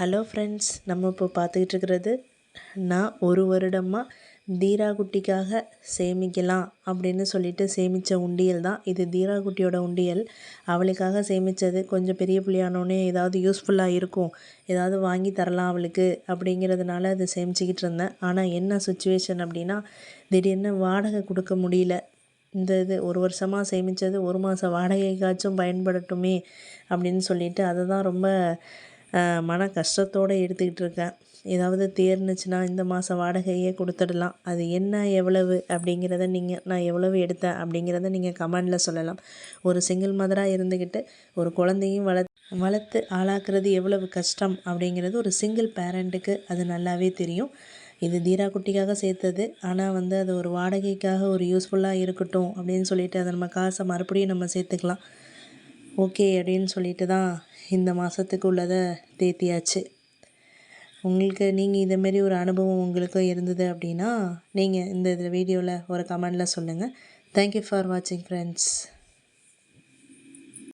Hello friends, நம்ம இப்போ பார்த்துக்கிட்டு இருக்கிறது நான் ஒரு வருடமாக தீரா குட்டிக்காக சேமிக்கலாம் அப்படின்னு சொல்லிட்டு சேமித்த உண்டியல் தான் இது. தீரா குட்டியோட உண்டியல். அவளுக்காக சேமித்தது. கொஞ்சம் பெரிய புள்ளியானோடனே ஏதாவது யூஸ்ஃபுல்லாக இருக்கும், ஏதாவது வாங்கி தரலாம் அவளுக்கு அப்படிங்கிறதுனால அது சேமிச்சிக்கிட்டு இருந்தேன். ஆனால் என்ன சுச்சுவேஷன் அப்படின்னா, திடீர்னு வாடகை கொடுக்க முடியல. இது ஒரு வருஷமாக சேமித்தது ஒரு மாத வாடகைக்காச்சும் பயன்படட்டுமே அப்படின்னு சொல்லிட்டு அதை தான் ரொம்ப மன கஷ்டத்தோடு எடுத்துக்கிட்டு இருக்கேன். ஏதாவது தேர்னுச்சுன்னா இந்த மாதம் வாடகையே கொடுத்துடலாம். அது என்ன எவ்வளவு அப்படிங்கிறத நான் எவ்வளவு எடுத்தேன் அப்படிங்கிறத நீங்கள் கமெண்டில் சொல்லலாம். ஒரு சிங்கிள் மதராக இருந்துக்கிட்டு ஒரு குழந்தையும் வளர்த்து ஆளாக்குறது எவ்வளவு கஷ்டம் அப்படிங்கிறது ஒரு சிங்கிள் பேரண்ட்டுக்கு அது நல்லாவே தெரியும். இது தீரா குட்டிக்காக சேர்த்தது. ஆனால் அது ஒரு வாடகைக்காக ஒரு யூஸ்ஃபுல்லாக இருக்கட்டும் அப்படின்னு சொல்லிட்டு அதை நம்ம காசை மறுபடியும் நம்ம சேர்த்துக்கலாம் ஓகே அப்படின்னு சொல்லிட்டு தான் இந்த மாதத்துக்கு உள்ளதை தேத்தியாச்சு. நீங்கள் இதேமாரி ஒரு அனுபவம் உங்களுக்கும் இருந்தது அப்படின்னா நீங்கள் இந்த வீடியோவில் ஒரு கமெண்டில் சொல்லுங்கள். தேங்க்யூ ஃபார் வாட்சிங் ஃப்ரெண்ட்ஸ்.